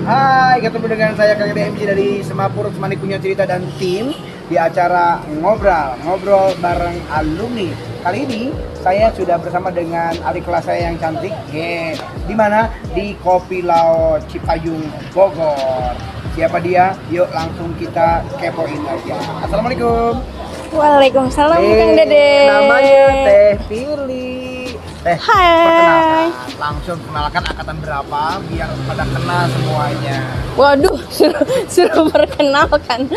Hai, ketemu dengan saya Kang DMJ dari Semapur Semani Punya Cerita dan tim di acara Ngobrol bareng alumni. Kali ini saya sudah bersama dengan adik kelas saya yang cantik, di mana di Kopi Laut Cipayung Bogor. Siapa dia? Yuk langsung kita kepoin aja. Assalamualaikum. Waalaikumsalam Kang Dede. Namanya Teh Firly. Hai. Perkenalkan, langsung kenalkan angkatan berapa biar pada kenal semuanya. Waduh, suruh perkenalkan.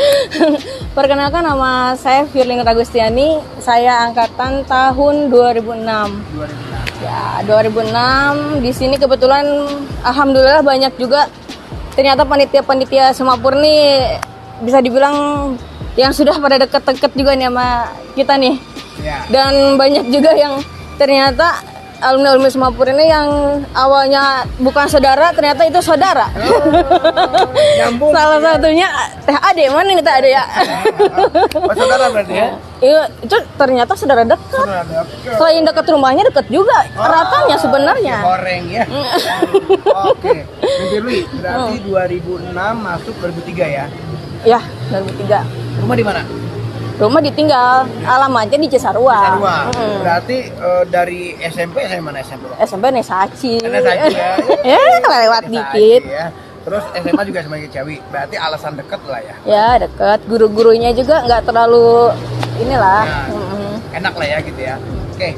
Perkenalkan, nama saya Firly Ragustiani. Saya angkatan tahun 2006. 2006. Ya, 2006. Di sini kebetulan alhamdulillah banyak juga ternyata panitia-panitia Semapur nih bisa dibilang yang sudah pada deket-deket juga nih sama kita nih. Ya. Dan banyak juga yang ternyata alumni Semapur ini yang awalnya bukan saudara, ternyata itu saudara. Nyambung. Salah satunya Teh Ade, mana nih Teh Ade ya? Oh, saudara berarti ya? Iya, itu ternyata saudara dekat. Saudara dekat. Selain dekat rumahnya, dekat juga ratanya sebenarnya. Goreng ya. Oke. Firly, berarti 2006 masuk 2003 ya? Ya, 2003. Rumah di mana? Rumah ditinggal, alamatnya di Cisarua. Cisarua. Berarti dari SMP mana SMP? SMP Nesaci. Nesaci ya. Ya, lewat Nesaci dikit. ya. Terus SMA juga sebagai Ciawi. Berarti alasan deket lah ya. Ya, dekat. Guru-gurunya juga nggak terlalu inilah. Nah, enak lah ya gitu ya. Oke.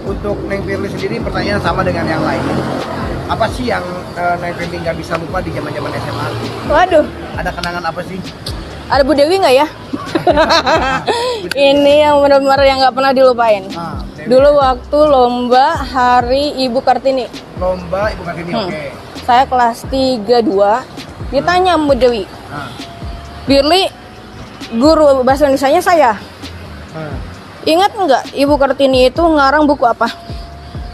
Untuk Neng Firly sendiri pertanyaan sama dengan yang lain. Apa sih yang Neng Firly nggak bisa lupa di zaman-zaman SMA? Waduh, Ada kenangan apa sih? ada Bu Dewi nggak ya? Ini yang benar-benar yang nggak pernah dilupain. Dewi. Dulu waktu lomba Hari Ibu Kartini. Lomba Ibu Kartini, oke. Saya kelas 32. Ditanya Bu Dewi, Firly, guru bahasa Indonesianya saya. Ingat nggak Ibu Kartini itu ngarang buku apa?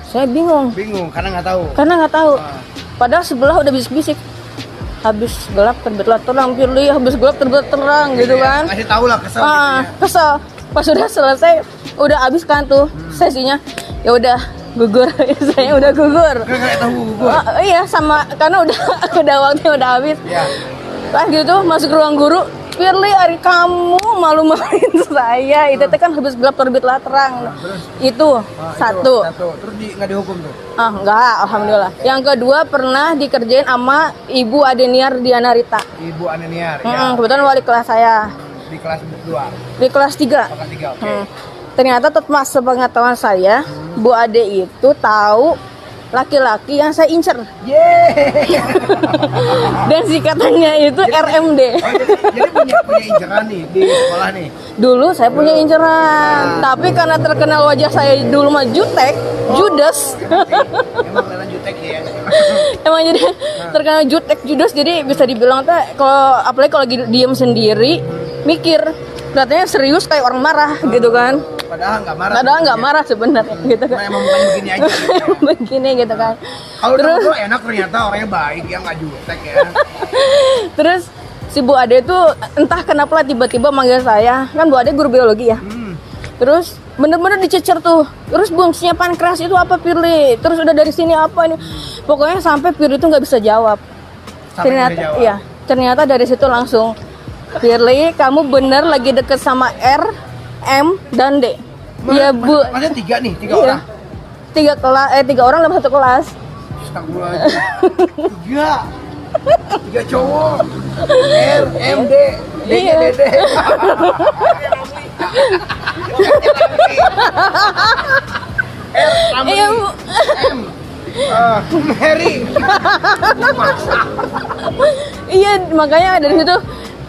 Saya bingung. Bingung karena nggak tahu. Karena nggak tahu. Padahal sebelah udah bisik-bisik. Habis gelap terbitlah terang, Firly, habis gelap terbit terang gitu kan. Masih tahu lah kesel gitu ya. Kesel. Pas sudah selesai, udah habis kan tuh sesinya. Ya udah gugur, saya udah gugur. Nggak tahu gugur. Iya, sama karena udah waktunya udah habis. Ya. Pas gitu masuk ruang guru, Firly, hari kamu malu-maluin saya. Itu kan habis gelap terbitlah terang. Terus? Itu satu. Terus nggak dihukum tuh? Enggak, alhamdulillah. Yang kedua pernah dikerjain sama Ibu Adeniar Diana Rita. Ibu Aneniar ya. Kebetulan wali kelas saya. Di kelas 2. Di kelas 3. Kelas 3, oke. Ternyata tetap sepengetahuan saya, Bu Ade itu tahu laki-laki yang saya incer. Yeay. Dan singkatannya itu RMD. Jadi punya inceran nih di sekolah nih. Dulu saya punya inceran, tapi karena terkenal wajah saya dulu mah jutek, judes. Emang kelihatan jutek ya. Emang jadi terkenal jutek, judes, jadi bisa dibilang teh kalau apalagi kalau lagi diem sendiri mikir kelihatannya serius kayak orang marah gitu kan. Padahal nggak marah Sebenarnya gitu kan. Emang bukan begini aja gitu ya. Begini gitu kan. Kalau Terus tuh enak ternyata orangnya baik ya, nggak jutek ya. terus si Bu Ade itu entah kenapa tiba-tiba manggil saya. Kan Bu Ade guru biologi ya. Terus bener-bener dicecer tuh. Terus fungsinya pankreas itu apa, Firly? Terus udah dari sini apa ini? Pokoknya sampai Firly itu nggak bisa jawab. Ternyata dari situ langsung, Firly, kamu bener lagi deket sama R, M, dan D. Iya Bu. Maksudnya 3 nih, 3 Iya. orang. 3 orang dalam 1 kelas. Astagfirullahaladzim. 3 cowok. R, M, D. D, Iya. D, D. R, Ramli. Iya Bu. M, Mary. Iya, makanya dari situ,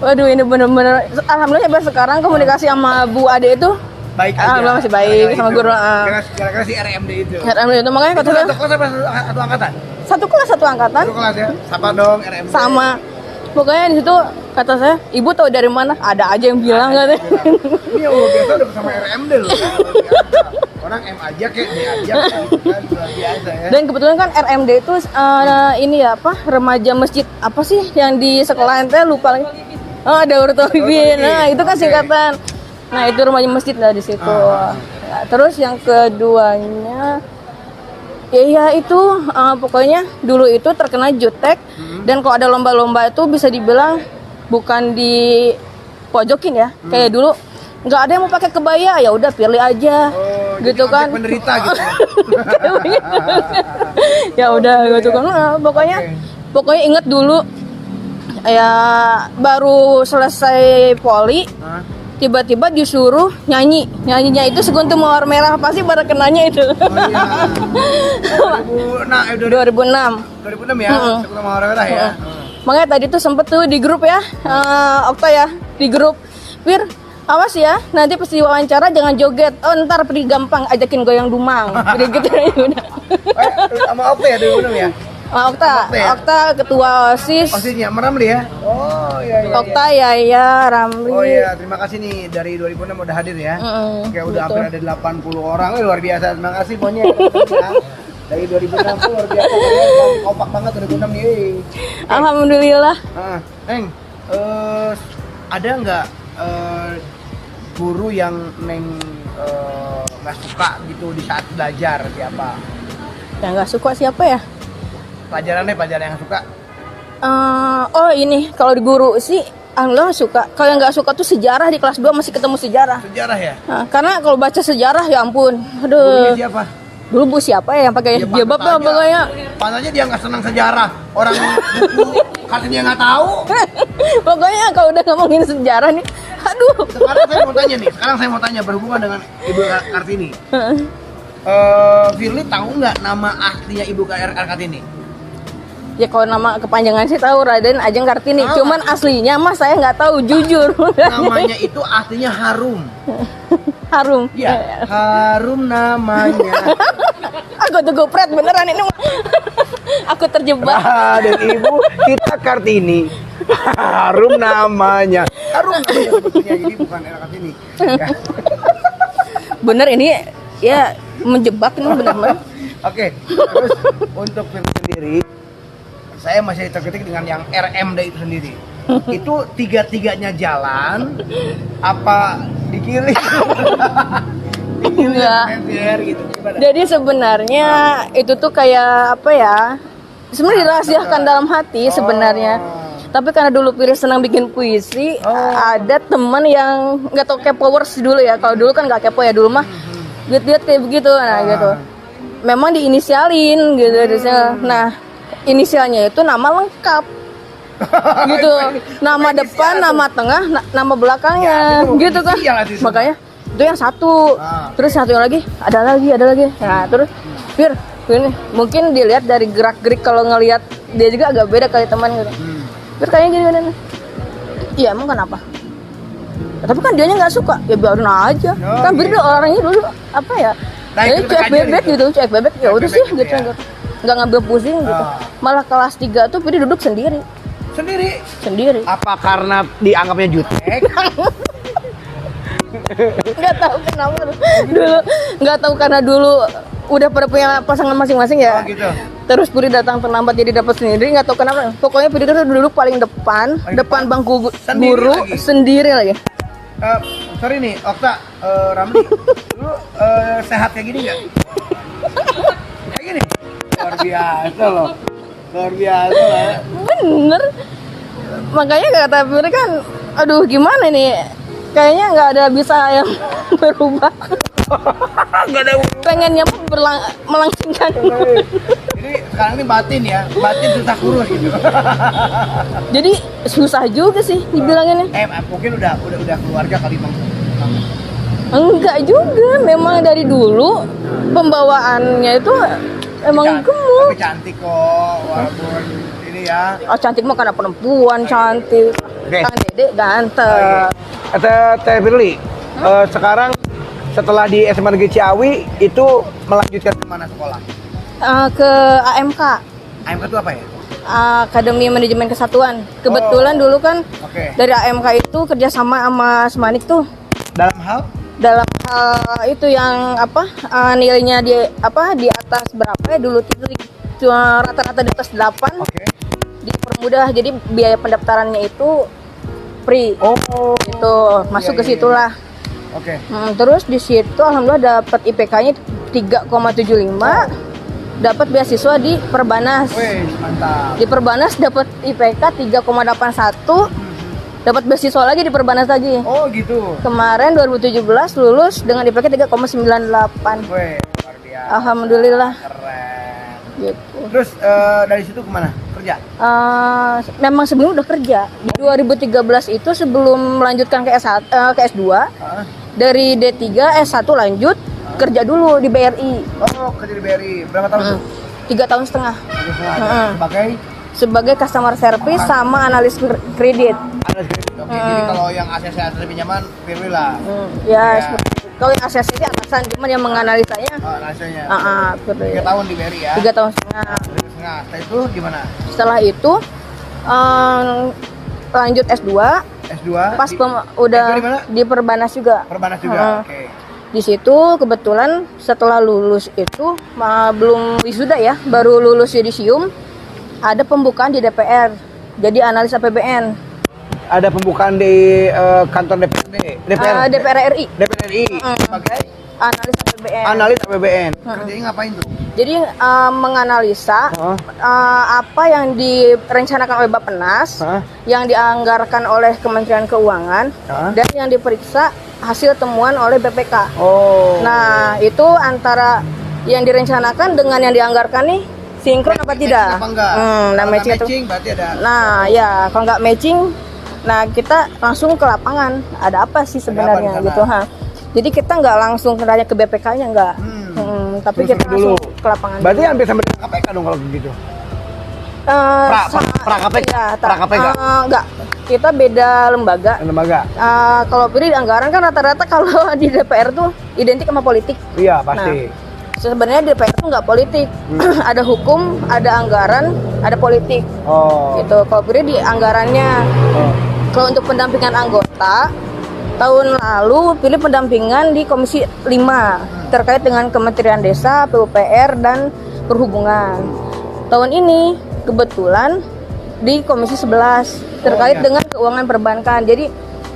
waduh ini bener-bener, alhamdulillah sampai sekarang komunikasi sama Bu Ade itu Baik aja. alhamdulillah masih baik sama guru. Gara-gara si RMD itu. RMD itu makanya Itu kata satu kelas apa satu angkatan? 1 kelas 1 angkatan Satu kelas ya. Sapa dong RMD. sama. Pokoknya di situ kata saya, ibu tahu dari mana? Ada aja yang bilang katanya. Ini yang luar biasa udah bersama RMD loh. Orang M aja kayak D aja gitu kan, luar biasa ya. Dan kebetulan kan RMD itu ini ya apa, remaja masjid apa sih yang di sekolah ente lupa lagi. Oh, Daur Tolibin. Nah, itu kan singkatan. Nah, itu remaja masjid lah di situ. Ya, terus yang keduanya Ya itu pokoknya dulu itu terkena jutek dan kalau ada lomba-lomba itu bisa dibilang bukan di pojokin ya. Kayak dulu nggak ada yang mau pakai kebaya, ya udah pilih aja. Gitu jadi kan. objek penderita gitu. Kayak begitu. Ya udah gitu kan. Nah, pokoknya inget dulu ya baru selesai poli Hah? tiba-tiba disuruh nyanyinya itu Seguntum Mawar Merah, pasti pada kenanya itu. Oh iya. 2006 2006. ya. Sekolah Mawar Merah ya. Makanya tadi tuh sempet tuh di grup ya, Okta ya, di grup. Fir, awas ya, nanti pas diwawancara jangan joget. Oh ntar pergi gampang, ajakin goyang dumang. Gitu ya udah. Sama Okta ya 2006 ya. Okta ketua OSIS. OSISnya Ramli ya. Oh iya. Okta ya Ramli. Oh iya, terima kasih nih dari 2006 udah hadir ya. Kayak udah hampir ada 80 orang. Luar biasa. Terima kasih pokoknya. Dari 2006 tuh luar biasa. Kompak banget 2006 nih. Alhamdulillah. Neng, ada nggak guru yang Neng nggak suka gitu di saat belajar siapa? Yang nggak suka siapa ya? Pelajaran yang suka. Oh ini kalau di guru sih alhamdulillah suka. Kalau yang nggak suka tuh sejarah, di kelas 2 masih ketemu sejarah. Sejarah ya? Nah, karena kalau baca sejarah ya ampun, Gurunya aduh. siapa? Dulu Bu siapa ya yang pakai jilbab lah pokoknya. Pantasnya dia nggak senang sejarah. Orang buku katanya nggak tahu. Pokoknya kalau udah ngomongin sejarah nih, aduh. Sekarang saya mau tanya berhubungan dengan Ibu Kartini. Firly tahu nggak nama aslinya Ibu Kartini? Ya kalau nama kepanjangan sih tahu, Raden Ajeng Kartini. Cuman aslinya mah saya nggak tahu, jujur. Namanya itu aslinya Harum. Harum. Iya, Harum namanya. Aku tuh gopret beneran ini. Aku terjebak. Dan Ibu kita Kartini. Harum namanya. Harum namanya sebetulnya, jadi bukan era Kartini. Ya. Bener ini ya menjebak ini bener-bener. Oke, terus untuk film sendiri, saya masih terketik dengan yang RMD itu sendiri. Itu tiga-tiganya jalan, apa dikirim? Enggak. Gitu. Jadi sebenarnya itu tuh kayak apa ya? Sebenarnya dirahasiakan dalam hati sebenarnya. Tapi karena dulu Piri senang bikin puisi, ada teman yang nggak tau Kepowers dulu ya. Kalau dulu kan nggak kepo ya dulu mah. Lihat-lihat kayak begitu, nah gitu. Memang diinisialin gitu. Nah, inisialnya itu nama lengkap. Gitu. Nama depan, nama tengah, nama belakangnya. Gitu kan. Makanya itu yang satu. Terus satu lagi, ada lagi. Nah, terus Fir, ini mungkin dilihat dari gerak-gerik, kalau ngelihat dia juga agak beda kali teman gitu. Fir kayaknya gini. Iya, emang kenapa? Tapi kan dianya nggak suka, ya biarin aja. Kan beda orangnya dulu apa ya? Cuek bebek gitu. Ya udah sih gitu. Nggak ngambil pusing gitu. Malah kelas 3 tuh Piri duduk sendiri. Sendiri. Apa karena dianggapnya jutek? Nggak tahu kenapa dulu. Nggak tahu karena dulu udah pada punya pasangan masing-masing ya. Gitu. Terus Puri datang terlambat jadi dapat sendiri, nggak tahu kenapa. Pokoknya Puri tuh duduk paling depan bangku guru sendiri lagi. Sorry nih, Okta, Ramli, lu sehat kayak gini nggak? Kayak gini? Luar biasa loh. Bener. Makanya kata Puri kan, aduh gimana nih? Kayaknya nggak ada bisa yang berubah. Nggak ada. Pengennya melangsingkan. Jadi sekarang ini batin susah kurus gitu. Jadi susah juga sih dibilanginnya. Mungkin udah keluarga kali Bang. Enggak juga, memang dari dulu pembawaannya itu emang gemuk. Tapi cantik kok, walaupun ini ya. Oh cantik mah karena perempuan cantik. Kang Dede ganteng. Teh Firly, sekarang setelah di SMA Negeri Ciawi itu melanjutkan ke mana sekolah? Ke AMK. AMK itu apa ya? Akademi Manajemen Kesatuan. Kebetulan dulu kan dari AMK itu kerjasama sama Semanik tuh. Dalam hal itu yang apa nilainya di atas berapa ya dulu itu rata-rata di atas 8. Dipermudah, jadi biaya pendaftarannya itu free. Itu masuk ke situlah. Oke. Terus di situ alhamdulillah dapat IPK-nya 3,75. dapat beasiswa di Perbanas. Wih, mantap. Di Perbanas dapat IPK 3,81, dapat beasiswa lagi di Perbanas lagi. Oh gitu. Kemarin 2017 lulus dengan IPK 3,98. Wih, luar biasa. Alhamdulillah. Keren. Gitu. Terus dari situ kemana? Kerja? Memang sebelum udah kerja. Di 2013 itu sebelum melanjutkan ke ke S2, Hah? dari D3 S1 lanjut kerja dulu di BRI. Oh, kerja di BRI. Berapa tahun tuh? 3 tahun setengah Terus sebagai sebagai customer service sama analis kredit. analis kredit. Oke, jadi kalau yang ACC atau pinjaman, Firly lah. Ya, Ya. seperti itu. Kalau yang ACC itu atasan, cuman yang menganalisanya Analisanya. Firly. 3 tahun di BRI ya. 3 tahun setengah. 3 tahun setengah. Setelah itu gimana? Setelah itu lanjut S2. S2. Pas di, udah S2 di mana? di Perbanas juga. Perbanas juga. Heeh. Oke. Di situ kebetulan setelah lulus itu belum wisuda ya, baru lulus yudisium, ada pembukaan di DPR. Jadi analis APBN. Ada pembukaan di kantor DPRD, DPR RI. DPR RI sebagai Analis APBN. analis APBN. Kerjanya ngapain tuh? Jadi menganalisa Hah? apa yang direncanakan oleh Bappenas, Hah? yang dianggarkan oleh Kementerian Keuangan, Hah? dan yang diperiksa hasil temuan oleh BPK. Oh. Nah, itu antara yang direncanakan dengan yang dianggarkan nih sinkron apa tidak? Apa enggak? Nah, Kalau nggak matching itu. matching berarti ada. Nah, ya kalau nggak matching, nah kita langsung ke lapangan. Ada apa sih sebenarnya Ada apa di sana? gitu, ha? Jadi kita nggak langsung tanya ke BPK-nya nggak, tapi Terus kita dulu. langsung ke lapangan. Berarti dulu. hampir sampai dengan KPK dong kalau begitu. pra KPK? Iya, Pra KPK? enggak. Kita beda lembaga. Lembaga. Kalau pilih anggaran kan rata-rata kalau di DPR tuh identik sama politik. Iya, pasti. Sebenarnya di DPR tuh nggak politik. Ada hukum, ada anggaran, ada politik. Oh. Gitu. Kalau pilih di anggarannya. Oh. Kalau untuk pendampingan anggota, tahun lalu pilih pendampingan di Komisi 5 terkait dengan Kementerian Desa, PUPR, dan Perhubungan. Tahun ini kebetulan di Komisi 11 terkait dengan keuangan perbankan. Jadi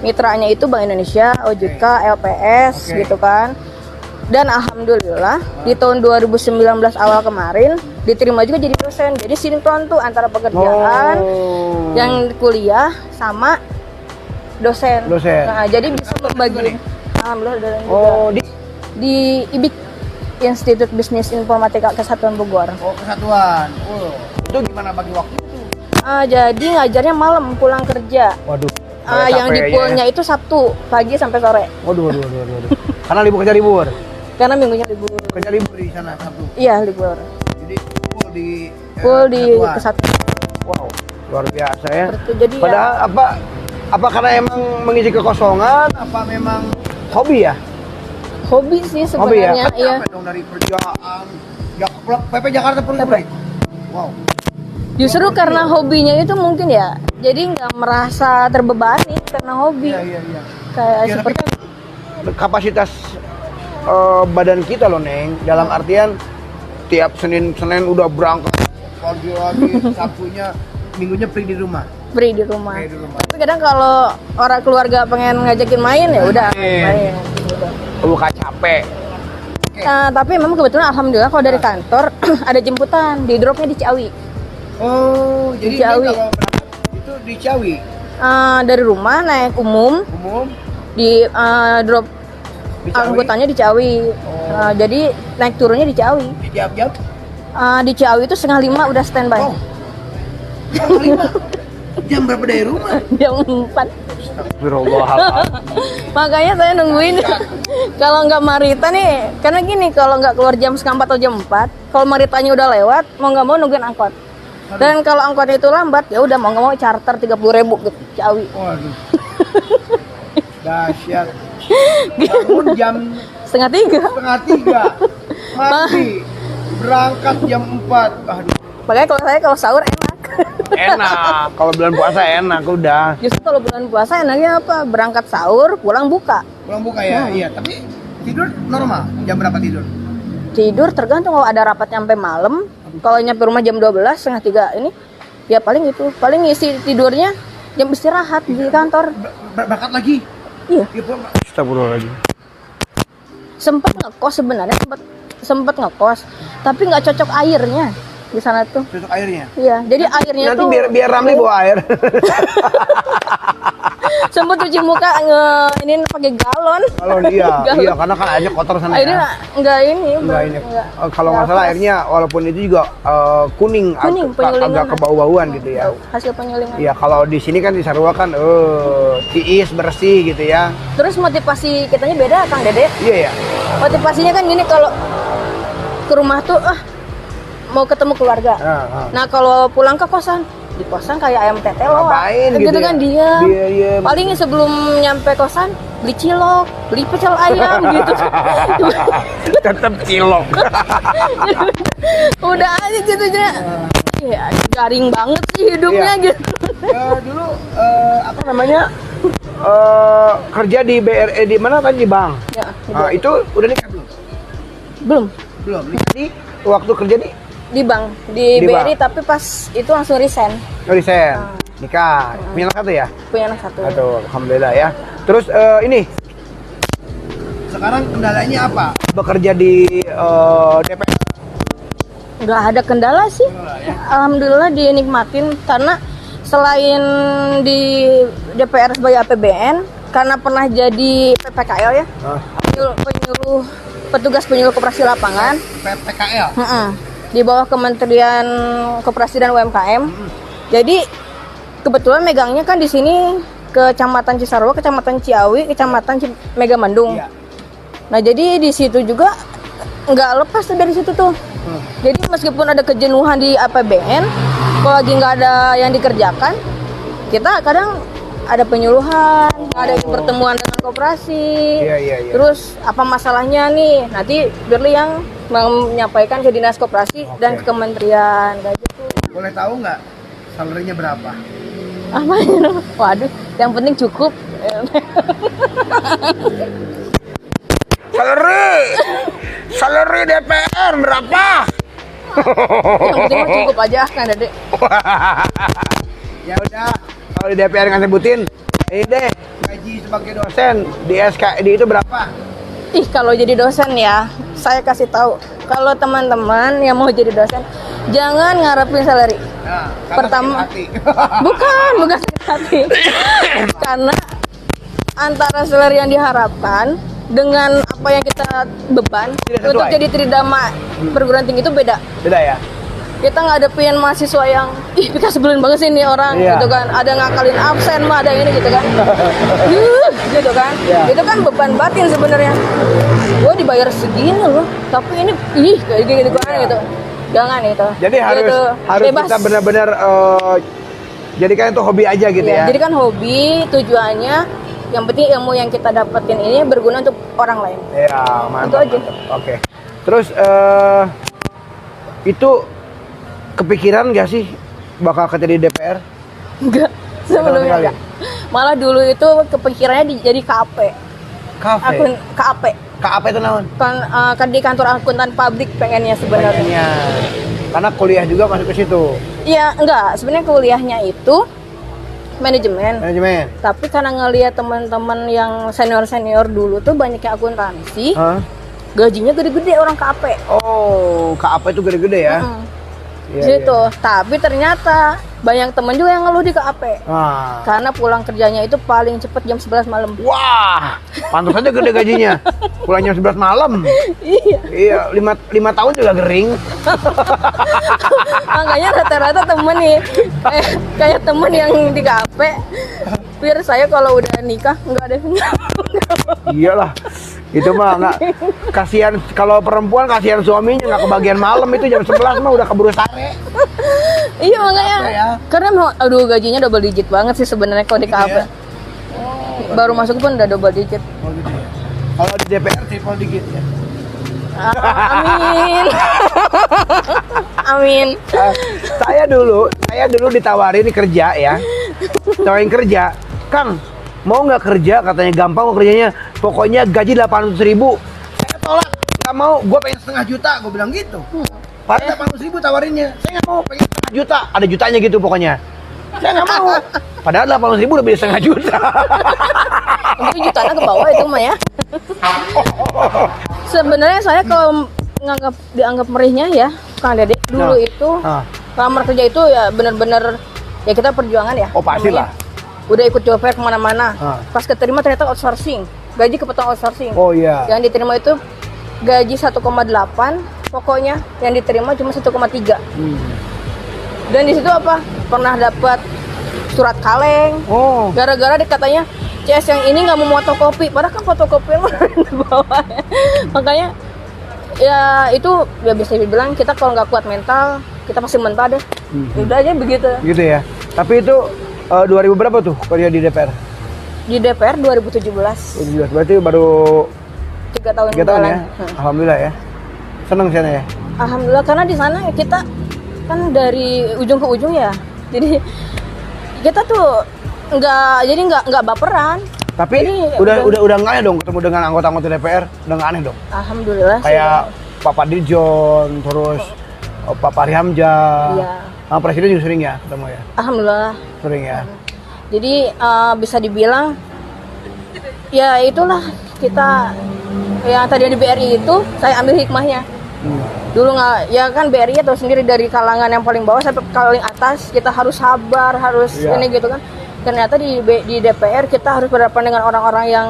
mitranya itu Bank Indonesia, OJK, LPS gitu kan. Dan alhamdulillah di tahun 2019 awal kemarin diterima juga jadi dosen. Jadi sinkron tuh antara pekerjaan yang kuliah sama dosen. Nah, jadi bisa membagi. Alhamdulillah dosen juga. Oh, Di IBIK, Institut Bisnis Informatika Kesatuan Bogor. Oh, kesatuan. Oh. Itu gimana bagi waktu? Jadi ngajarnya malam pulang kerja. Waduh. Yang di poolnya itu Sabtu pagi sampai sore. Waduh. Karena libur kerja libur. Karena minggunya libur. Kerja libur di sana Sabtu. Iya, libur. Jadi Full di kesatuan. Kesatuan. Wow, luar biasa ya. Jadi Padahal apa karena emang mengisi kekosongan, apa memang hobi ya? Hobi sih Hobi ya? sebenarnya. Kan Iya. capek dong dari kerjaan. PP Jakarta perlu break. Wow. Justru karena hobinya itu mungkin ya. Jadi nggak merasa terbebani karena hobi. Iya. Kayak Ya, tapi seperti kan kapasitas badan kita loh, Neng. Dalam artian tiap Senin udah berangkat pagi lagi, Sabtunya, Minggunya free di rumah. beri di rumah. Free di rumah. Tapi kadang kalau orang keluarga pengen ngajakin main ya udah main. Gitu. Buka capek. Tapi memang kebetulan alhamdulillah kalau dari kantor ada jemputan, di dropnya di Ciawi. Oh, jadi Di Ciawi. ini kalau berangkat itu di Ciawi. Dari rumah naik umum Umum di drop di Ciawi. anggotanya di Ciawi. Jadi naik turunnya di Ciawi. Di jam-jam. Di Ciawi itu 4:30 udah standby. Oh. Jam 5. Jam berapa dari rumah? Jam 4. Astagfirullahaladzim. Makanya saya nungguin kalau nggak Marita nih, karena gini kalau nggak keluar jam 3:30 atau jam 4, kalau Maritanya udah lewat, mau nggak mau nungguin angkot. Dan kalau angkot itu lambat, ya udah mau nggak mau charter 30.000 gitu, Ciawi. Waduh. Dahsyat. Bangun jam 2:30. 2:30. Mati. Berangkat jam 4. Aduh. Makanya kalau sahur enak. Enak. Kalau bulan puasa enak udah. Justru kalau bulan puasa enaknya apa? Berangkat sahur, pulang buka. Pulang buka ya. Iya, tapi tidur normal. Jam berapa tidur? Tidur tergantung kalau ada rapat sampai malam. Kalau nyampe rumah jam 12, 2:30 ini, ya paling itu. Paling ngisi tidurnya jam istirahat di kantor. Berangkat lagi. Iya. Astagfirullahaladzim. Sempat ngekos sebenarnya, sempet ngekos, tapi nggak cocok airnya di sana tuh. Cocok airnya. Iya, jadi airnya Nanti tuh biar Ramli bawa air. sempet cuci muka ini pakai galon. Kalau iya, Galon. iya karena kan airnya kotor sana Airnya ya. nggak ini, Enggak ini. Kalau nggak nggak salah pas. airnya walaupun itu juga kuning, Kuning, penyulingan. agak kebau-bauan gitu ya. Bau, hasil penyulingan. Iya, kalau di sini kan di Sarua kan tiis bersih gitu ya. Terus motivasi kitanya beda, Kang Dede. Iya ya. Motivasinya kan gini, kalau ke rumah tuh mau ketemu keluarga. Nah, kalau pulang ke kosan, di kosan kayak ayam tetel loh. Ngapain Gitu gitu kan ya? dia. Paling sebelum nyampe kosan beli cilok, beli pecel ayam gitu. Tetap cilok. Udah aja gitu aja. Ya, garing banget sih hidupnya Iya. gitu. Dulu apa namanya? Kerja di BRE di mana tadi, di bank. Ya, Nah, itu udah nikah belum? belum Belum. Nikah di waktu kerja di bank, di Di BRI, bank. tapi pas itu langsung resign. resign. Nikah. Punya anak satu ya? Punya anak satu. Aduh, alhamdulillah ya. Terus ini sekarang kendalanya apa? Bekerja di DPR. Nggak ada kendala sih. Alhamdulillah dinikmatin, karena selain di DPR sebagai APBN, karena pernah jadi PPKL ya, petugas penyuluh koperasi lapangan. PPKL. Di bawah Kementerian Koperasi dan UMKM. Jadi kebetulan megangnya kan di sini Kecamatan Cisarua, Kecamatan Ciawi, Kecamatan Megamendung. Iya. Nah, jadi di situ juga nggak lepas tuh dari situ tuh. Jadi meskipun ada kejenuhan di APBN, kalau lagi nggak ada yang dikerjakan, kita kadang ada penyuluhan, ada pertemuan dengan koperasi. Iya. Terus apa masalahnya nih? Nanti Birli yang menyampaikan ke dinas koperasi dan ke kementerian kayak gitu. Boleh tahu nggak salarinya berapa? Apa? Waduh, yang penting cukup. Salary DPR berapa? Yang penting mah cukup aja kan, Dede. Ya udah, kalau di DPR nggak sebutin, ini deh gaji sebagai dosen di SKD itu berapa? Ih, kalau jadi dosen ya, saya kasih tahu, kalau teman-teman yang mau jadi dosen, jangan ngarepin salary. Nah, Pertama, bukan sakit hati. Karena antara salary yang diharapkan dengan apa yang kita beban Tidak sesuai. untuk jadi tridharma perguruan tinggi itu beda. Beda ya? Kita ngadepin mahasiswa yang kita sebelin banget sih nih orang, Iya. gitu kan, ada ngakalin absen mah, ada ini gitu kan. Gitu kan. Iya. Itu kan beban batin sebenarnya. Gue dibayar segini loh, tapi ini kayak gini kan Iya. gitu. Jangan itu. Jadi harus Gitu. Bebas. kita benar-benar jadikan itu hobi aja gitu Iya, ya. jadi kan hobi, tujuannya yang penting ilmu yang kita dapetin ini berguna untuk orang lain. Ya, mantap. Itu aja. mantap. Oke. Terus itu kepikiran gak sih bakal kerja di DPR? Enggak, sebelumnya sekali. enggak. Malah dulu itu kepikirannya jadi KAP. Kafe. KAP. KAP itu naon? Kan di kantor akuntan publik pengennya sebenarnya. Pengennya. Karena kuliah juga masuk ke situ. Iya, enggak. Sebenarnya kuliahnya itu manajemen. Manajemen. Tapi karena ngelihat teman-teman yang senior-senior dulu tuh banyak yang akuntansi, Hah? gajinya gede-gede orang KAP. Oh, KAP itu gede-gede ya? Iya, Gitu. Tapi ternyata banyak temen juga yang ngeluh di KAP. Ah. Karena pulang kerjanya itu paling cepet jam 11 malam. Wah, pantas aja gede gajinya. Pulangnya 11 malam. Iya. Iya, 5 tahun juga gering. Makanya rata-rata temen nih kayak temen yang di KAP, Pir, saya kalau udah nikah nggak ada. Iyalah. Itu mah nggak kasihan, kalau perempuan kasihan suaminya nggak kebagian malam, itu jam 11 mah udah keburu sare. Iya makanya. Ya. Karena aduh gajinya double digit banget sih sebenarnya kalau di Gitu KAP. ya? Baru masuk pun udah double digit. Oh gitu ya. Kalau di DPR triple digit ya. Amin. Amin. Saya dulu ditawarin kerja ya. Tawarin kerja, Kang, mau nggak kerja? Katanya gampang kok kerjanya. Pokoknya gaji 800.000. Saya tolak, nggak mau. Gue pengen 500.000, gue bilang gitu. Padahal 800.000 tawarinnya. Saya nggak mau, pengen 500.000. Ada jutanya gitu pokoknya. Saya nggak mau. Padahal 800.000 lebih dari 500.000. Itu jutaan ke bawah itu mah ya. Sebenarnya saya kalau dianggap merihnya ya Kang Dede. Dulu itu lamar kerja itu ya bener-bener ya kita perjuangan ya. Oh pastilah. Udah ikut job fair kemana-mana. Pas keterima ternyata outsourcing, gaji kepotong outsourcing. Oh iya. Yang diterima itu gaji 1,8, pokoknya yang diterima cuma 1,3. Dan di situ apa? Pernah dapat surat kaleng. Oh. Gara-gara dikatanya CS yang ini nggak mau fotokopi, padahal kan fotokopi di bawah. Makanya ya itu ya bisa dibilang kita kalau nggak kuat mental kita pasti mental deh. Udah aja begitu. Gitu ya. Tapi itu 2000 berapa tuh kerja di DPR? Di DPR 2017. 2017 berarti baru 3 tahun 3 tahun ya. jalan. Alhamdulillah ya. Seneng sana ya. Alhamdulillah karena di sana kita kan dari ujung ke ujung ya. Jadi kita tuh nggak baperan. Tapi Jadi, udah nggak ya dong ketemu dengan anggota-anggota DPR, udah nggak aneh dong. Alhamdulillah Kayak Pak Fadiljon, terus Pak Fahri Hamzah. Iya. Presiden juga sering ya ketemu ya. Alhamdulillah. Sering ya. Jadi bisa dibilang ya itulah kita yang tadi di BRI itu saya ambil hikmahnya. Dulu nggak ya kan BRI tahu sendiri dari kalangan yang paling bawah sampai paling atas kita harus sabar harus ini gitu kan. Ternyata di DPR kita harus berhadapan dengan orang-orang yang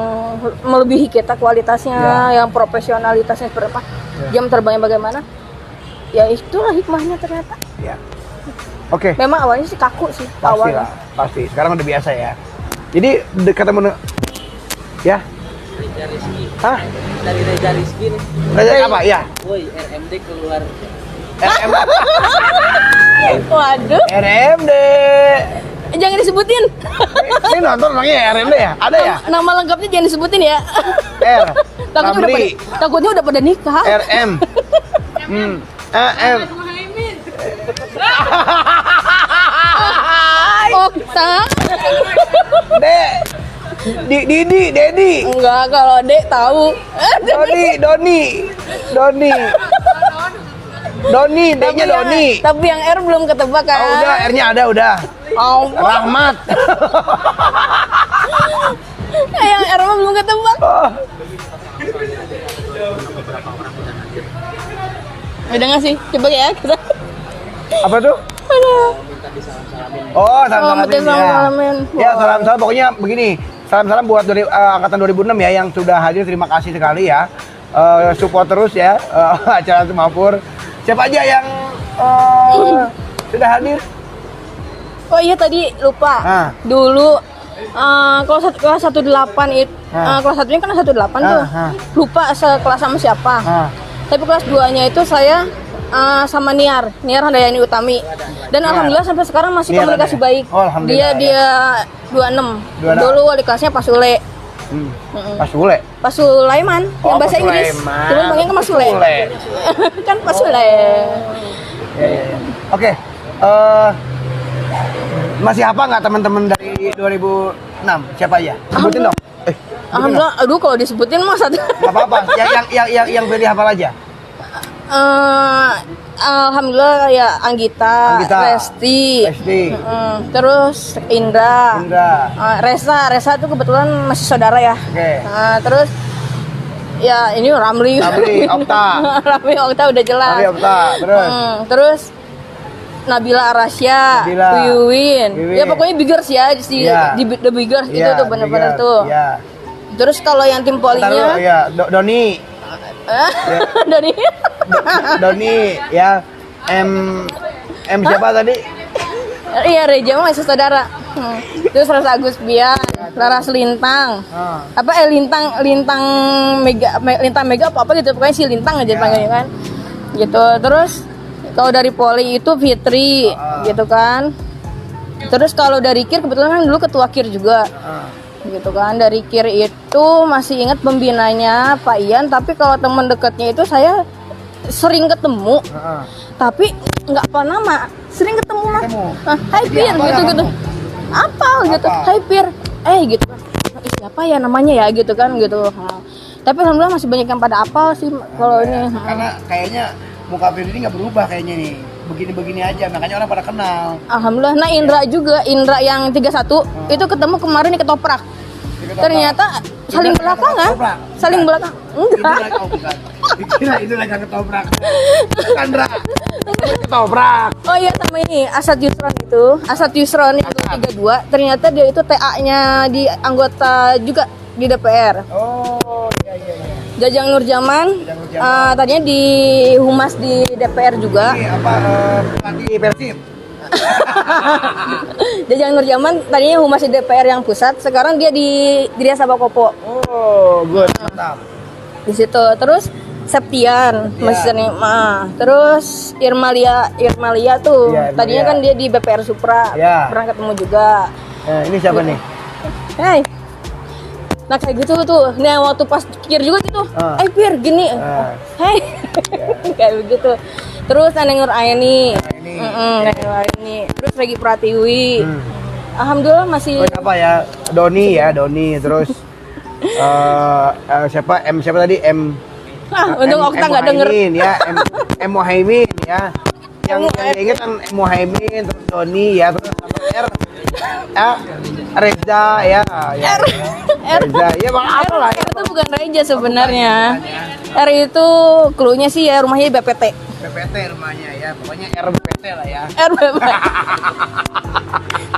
melebihi kita kualitasnya, yang profesionalitasnya seperti apa, jam terbangnya bagaimana. Ya itulah hikmahnya ternyata. Ya. Oke. Memang awalnya sih kaku sih. Pasti awalnya. lah, pasti. Sekarang udah biasa ya. Jadi ketemu ya. Reza Rizky. Hah? Dari Reza Rizky nih. Reza apa? Ya. Woi, RMD keluar. Waduh, RMD. jangan disebutin. Ini nonton orangnya RMD ya? Ada ya? Nama lengkapnya jangan disebutin ya. R. Takutnya takutnya udah pada nikah. RM. AM. Okta. Dedi. Enggak, kalau Dek tahu. Doni, D-nya Doni. Tapi yang R belum ketebak kan? Oh, udah, R-nya ada, udah. Oh, Rahmat. yang R mah belum ketebak. Udah nggak sih? Coba ya kita. Apa tuh? Aduh. Oh, salam-salamin ya. Salam-salamin. Ya, salam-salam. Pokoknya begini, salam-salam buat dari angkatan 2006 ya yang sudah hadir. Terima kasih sekali ya. Support terus ya acara Semapur. Siapa aja yang sudah hadir? Oh iya tadi lupa. Dulu kalau kelas 18 itu kelas 1-nya kan 18 tuh. Lupa sekelas sama siapa. Tapi kelas 2-nya itu saya sama Niar Handayani Utami. Dan alhamdulillah sampai sekarang masih Niar komunikasi ada. baik. Oh, alhamdulillah, Dia 26. Dulu wali kelasnya Pak Sule. Pas Sule. Pak Sulaiman yang bahasa Inggris. Sulaiman. Cuman panggilnya kan Mas Sule. Kan Pak Sule. Oke. Masih apa nggak teman-teman dari 2006? Siapa aja? Sebutin dong. Alhamdulillah, aduh kalau disebutin mah satu. Nggak apa-apa. Yang pilih hafal aja. Alhamdulillah ya Anggita. Resti. Terus Indra. Resa itu kebetulan masih saudara ya. Terus ya ini Ramli Okta. Ramli Okta udah jelas. Terus Nabila Arasya, Wiwin. Ya pokoknya Biggers ya The Biggers itu tuh bener-bener tuh. Terus kalau yang tim polinya Doni. Doni ya. M siapa tadi? Iya, Reja mah masih saudara. Terus Rasa Agus Bian, Laras Lintang. Lintang Mega apa gitu, pokoknya si Lintang aja panggilnya kan. Gitu. Terus kalau dari Poli itu Fitri, gitu kan. Terus kalau dari KIR kebetulan kan dulu ketua KIR juga. Gitu kan. Dari KIR itu masih ingat pembinanya Pak Ian, tapi kalau teman dekatnya itu saya sering ketemu. Tapi nggak apa nama, sering ketemu mah. Hai Pir gitu. Apa gitu? Hai Pir. Gitu kan. Siapa ya namanya ya gitu kan gitu. Tapi alhamdulillah masih banyak yang pada apal sih kalau ini. Karena kayaknya muka Fir ini nggak berubah kayaknya nih. Begini-begini aja, makanya orang pada kenal. Alhamdulillah. Nah Indra yang 31 itu ketemu kemarin di Ketoprak. Ternyata saling belakangan. Enggak. Kira itu lagi ketoprak. Sandra. Ketoprak. Oh iya sama ini Asad Yusron itu. Asad Yusron itu 32. Ternyata dia itu TA-nya di anggota juga di DPR. Oh, iya. Jajang Nurjaman. Jajang Nurjaman. Tadinya di humas di DPR juga. Ini apa pelatih Persib? Jajang Nurjaman tadinya humas di DPR yang pusat. Sekarang dia di Dria Sabakopo. Oh, good. Mantap. Di situ. Terus Septian masih sering terus Irmalia tuh Iya, Irmalia. tadinya kan dia di BPR Supra, Iya. pernah ketemu juga. Nah, ini siapa nih? Hey, nah kayak gitu tuh. Nah waktu pas pikir juga gitu, Pir gini, hey, kayak begitu. Terus Neneng Nur Aini, Neneng Nur Aini, terus Regi Pratiwi. Alhamdulillah masih. Oh, siapa ya? Doni, terus siapa tadi Untung Okta nggak denger. Muhaimin, ya Muhaimin ya. Yang diinget kan Muhaimin, terus Doni ya, terus sama Reza ya. Reza ya bang apa lah. R itu bukan Reja sebenarnya. R itu cluenya sih ya rumahnya di BPT. BPT rumahnya ya, pokoknya RBPT lah ya. R BPT.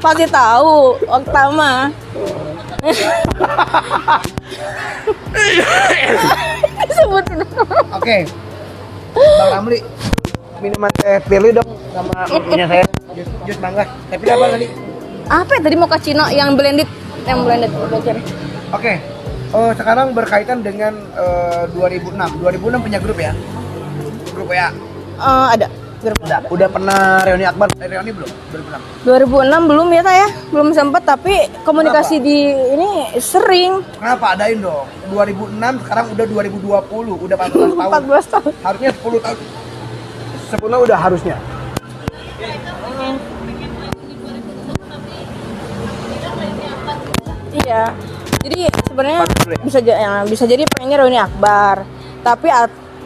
Pasti tahu Okta mah. Sebutin. Oke. Bang Ramli, minuman teh pilih dong sama punya saya. Jus mangga. Teh pilih apa tadi? Apa ya tadi mau Cino yang blended, bocor. Oke. Sekarang berkaitan dengan 2006. 2006 punya grup ya? Grup ya? Ada. Udah pernah reuni akbar? Reuni belum? 2006. 2006 belum ya saya, belum sempat tapi komunikasi di ini sering. Kenapa adain dong? 2006 sekarang udah 2020, udah 14 tahun. 14 tahun. Harusnya 10 tahun. 10 udah harusnya. Iya. Jadi sebenarnya bisa jadi pengennya reuni akbar. Tapi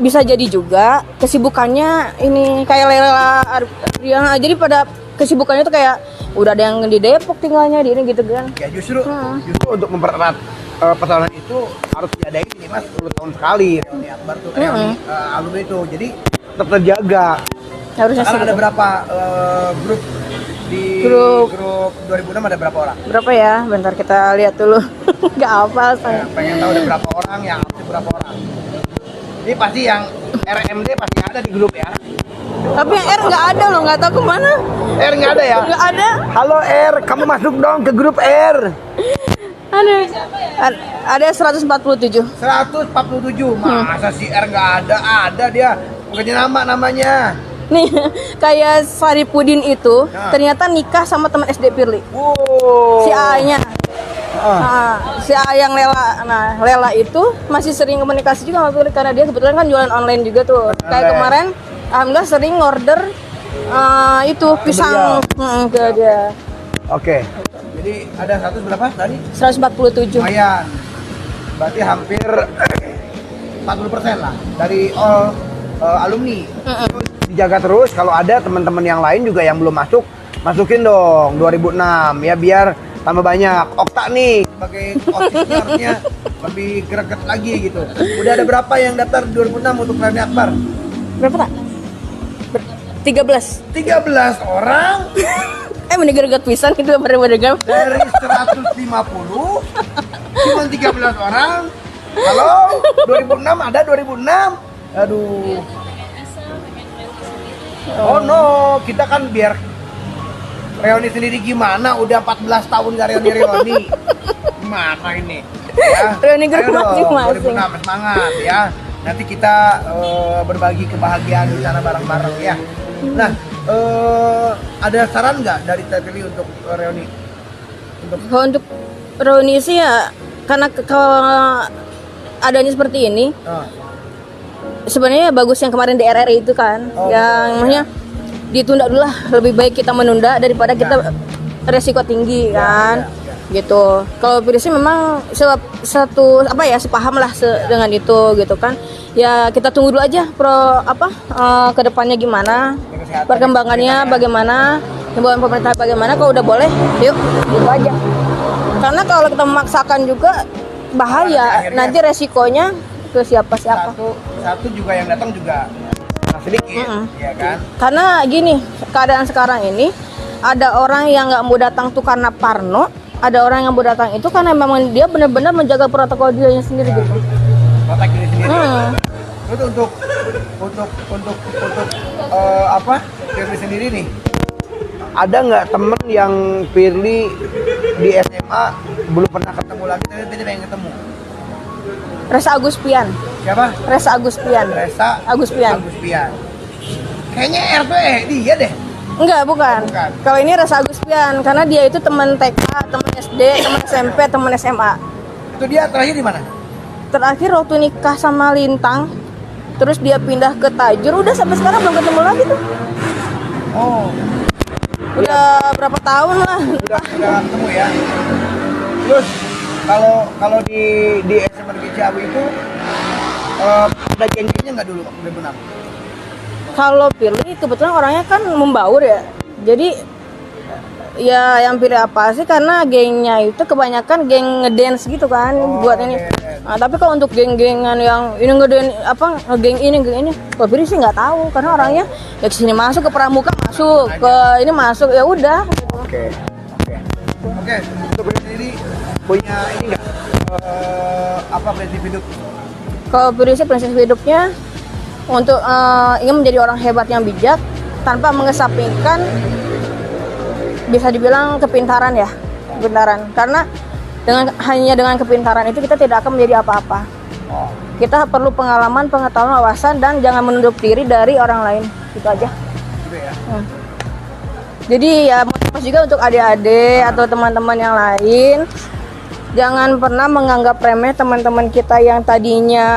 bisa jadi juga kesibukannya ini kayak Lela Ardiana. Jadi pada kesibukannya tuh kayak udah ada yang di Depok tinggalnya di ini gitu kan. Ya justru untuk mempererat persoalan itu harus diadain ini mas 10 tahun sekali reuni akbar tuh reuni alumni itu. Jadi tetap terjaga. Harusnya sekarang sih ada gitu. berapa grup di Grup 2006 ada berapa orang? Berapa ya? Bentar kita lihat dulu. Gak hafal saya. Pengen tahu ada berapa orang, yang aktif berapa orang? Ini pasti yang RMD pasti ada di grup ya. Tapi yang R nggak ada loh, nggak tahu kemana. R nggak ada ya? Nggak ada. Halo R, kamu masuk dong ke grup R. Ada 147. 147, masa si R nggak ada? Ada dia, bukannya namanya. Nih, kayak Saripudin itu ternyata nikah sama teman SD Pirli. Wow. Si A-nya. Si A yang Lela. Nah, Lela itu masih sering komunikasi juga sama Pirli karena dia kebetulan kan jualan online juga tuh. Kayak kemarin alhamdulillah sering order itu pisang ke dia. Oke. Jadi ada 100 berapa tadi? 147. Lumayan. Berarti hampir 40% lah dari all alumni. Terus dijaga terus, kalau ada teman-teman yang lain juga yang belum masuk, masukin dong 2006 ya biar tambah banyak. Okta nih sebagai officernya lebih greget lagi gitu. Udah ada berapa yang daftar 2006 untuk reuni akbar? Berapa tak? 13. 13 orang Mending greget pisan itu bener-bener dari 150 cuma 13 orang. Halo, 2006 ada 2006. Aduh. Oh no, kita kan biar reuni sendiri gimana? Udah 14 tahun gak reuni. Gimana ini? Ya. Reuni grup Ayo dong, masing-masing. 2006 semangat ya. Nanti kita berbagi kebahagiaan di sana bareng-bareng ya. Nah, ada saran nggak dari Teteli untuk reuni? Untuk reuni sih ya karena kalau adanya seperti ini sebenarnya bagus yang kemarin di RRI itu kan yang maksudnya ditunda dulu lah, lebih baik kita menunda daripada kita resiko tinggi kan gitu. Kalau pilih sih memang satu apa ya sepaham lah dengan itu gitu kan ya, kita tunggu dulu aja kedepannya gimana, perkembangannya bagaimana, himbauan pemerintah bagaimana. Kalau udah boleh yuk gitu aja, karena kalau kita memaksakan juga bahaya, nanti resikonya ke siapa-siapa. Satu juga yang datang juga sedikit, ya kan? Karena gini, keadaan sekarang ini ada orang yang nggak mau datang tuh karena parno, ada orang yang mau datang itu karena memang dia benar-benar menjaga protokol dirinya sendiri gitu. Kotak diri sendiri. Itu untuk apa? Firly sendiri nih. Ada nggak temen yang Firly di SMA belum pernah ketemu lagi tapi dia pengen ketemu? Resa Aguspian. Siapa? Resa Aguspian. Resa Aguspian. Kayaknya RP dia deh. Enggak, bukan. Bukan. Kalau ini Resa Aguspian karena dia itu teman TK, teman SD, teman SMP, teman SMA. Itu dia terakhir di mana? Terakhir waktu nikah sama Lintang, terus dia pindah ke Tajur, udah sampai sekarang belum ketemu lagi tuh. Oh, Udah berapa tahun lah. udah ketemu ya. Terus kalau di SMA Negeri Ciawi itu ada geng-gengnya nggak dulu 2006? Kalau Firly kebetulan orangnya kan membaur ya. Jadi ya yang pilih apa sih karena gengnya itu kebanyakan geng ngedance gitu kan buat ini. Nah, tapi kalau untuk geng-gengan yang ini ngedance apa geng ini kalau Firly sih nggak tahu karena orangnya ya kesini masuk ke Pramuka masuk ke ini masuk ya udah. Oke. Untuk Firly sendiri punya ini nggak apa prinsip hidup? Kalau Firly sih prinsip hidupnya untuk ingin menjadi orang hebat yang bijak tanpa mengesampingkan bisa dibilang kepintaran ya, kepintaran. Karena hanya dengan kepintaran itu kita tidak akan menjadi apa-apa. Kita perlu pengalaman, pengetahuan, wawasan dan jangan menutup diri dari orang lain. Itu aja. Gitu ya. Jadi ya motivasi juga untuk adik-adik atau teman-teman yang lain. Jangan pernah menganggap remeh teman-teman kita yang tadinya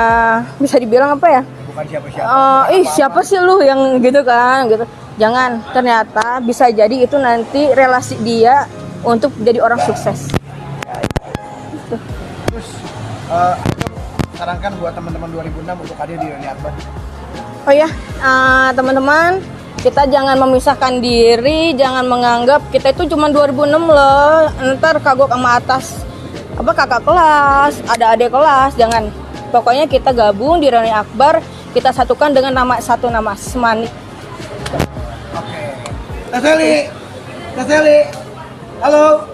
bisa dibilang apa ya? Bukan siapa-siapa. Siapa sih lu yang gitu kan gitu. Jangan, ternyata bisa jadi itu nanti relasi dia untuk jadi orang sukses. Terus sarankan buat teman-teman 2006 untuk hadir di Reuni Akbar. Oh ya, teman-teman, kita jangan memisahkan diri, jangan menganggap kita itu cuma 2006 loh, ntar kagok sama atas apa kakak kelas, ada adik kelas, jangan. Pokoknya kita gabung di Reuni Akbar, kita satukan dengan satu nama Semani. Oke. Teh Seli. Halo.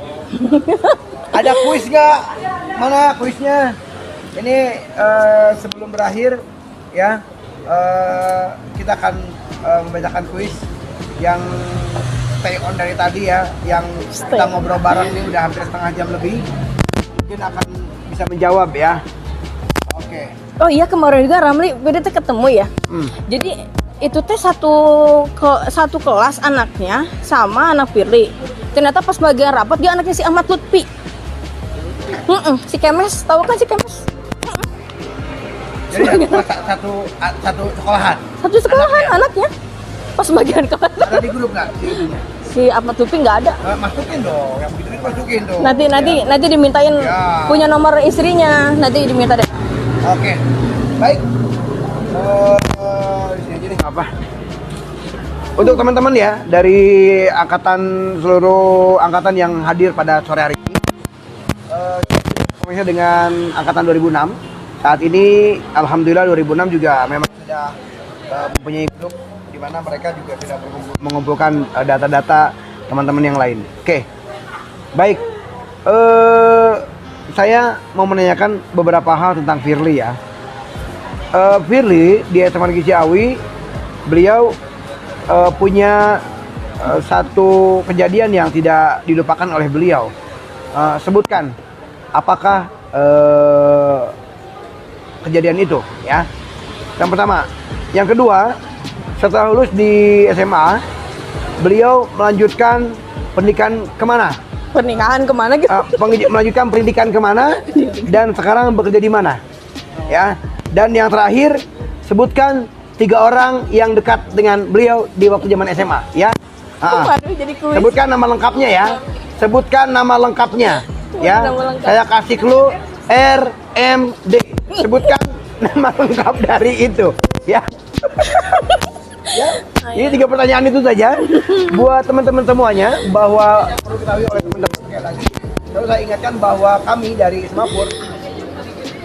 Ada kuis nggak? Mana kuisnya? Ini sebelum berakhir ya, kita akan membacakan kuis yang stay on dari tadi ya, yang kita ngobrol bareng ini udah hampir setengah jam lebih. Mungkin akan bisa menjawab ya. Oke. Oh iya, kemarin juga Ramli beda tuh ketemu ya. Jadi itu teh satu kelas anaknya sama anak Firly. Ternyata pas bagian rapat dia anaknya si Ahmad Lutfi. Si Kemes, tahu kan si Kemes? Jadi satu sekolahan. Satu sekolahan anaknya. Pas bagian kelas. Ada di grup nggak? Si Ahmad Lutfi nggak ada. Masukin dong, yang begitu masukin dong. Nanti dimintain Ya. punya nomor istrinya, nanti diminta deh. Oke, baik. Di sini aja nih apa? Untuk teman-teman ya dari seluruh angkatan yang hadir pada sore hari ini, dengan angkatan 2006. Saat ini, alhamdulillah 2006 juga memang sudah mempunyai grup di mana mereka juga sudah mengumpulkan data-data teman-teman yang lain. Oke, baik. Saya mau menanyakan beberapa hal tentang Firly ya. Firly di SMA Negeri Ciawi, beliau punya satu kejadian yang tidak dilupakan oleh beliau. Sebutkan, apakah kejadian itu ya? Yang pertama. Yang kedua, setelah lulus di SMA, beliau melanjutkan pendidikan kemana? Pernikahan kemana gitu? Melanjutkan pendidikan kemana dan sekarang bekerja di mana ya. Dan yang terakhir, sebutkan 3 orang yang dekat dengan beliau di waktu zaman SMA ya. Waduh, jadi kuis. Sebutkan nama lengkapnya ya. Sebutkan nama lengkapnya ya. Nama lengkap. Saya kasih clue RMD. Sebutkan nama lengkap dari itu ya. Ya, ini 3 pertanyaan itu saja buat teman-teman semuanya, bahwa perlu diketahui oleh teman-teman sekali lagi. Lalu saya ingatkan bahwa kami dari Semapur,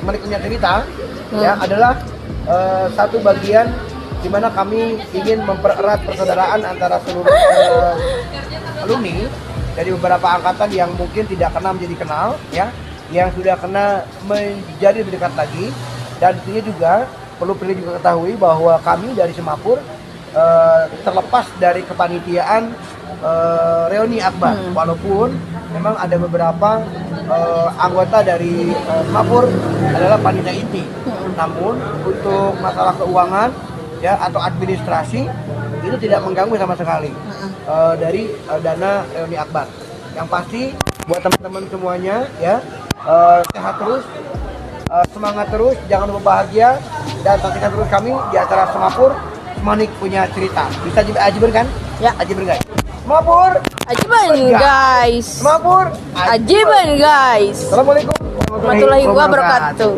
Manik punya cerita, ya adalah satu bagian di mana kami ingin mempererat persaudaraan antara seluruh alumni dari beberapa angkatan yang mungkin tidak kenal menjadi kenal, ya, yang sudah kenal menjadi lebih dekat lagi. Dan tentunya juga perlu juga ketahui bahwa kami dari Semapur terlepas dari kepanitiaan reuni Akbar, walaupun memang ada beberapa anggota dari Semapur adalah panitia inti, namun untuk masalah keuangan ya atau administrasi itu tidak mengganggu sama sekali dari dana reuni Akbar. Yang pasti buat teman-teman semuanya ya, sehat terus, semangat terus, jangan lupa bahagia, dan saksikan terus kami di acara Semapur Manik punya cerita. Bisa Ajiber kan? Ya. Ajiber guys. Semapur Ajiban guys. Semapur Ajiban guys. Assalamualaikum Warahmatullahi wabarakatuh.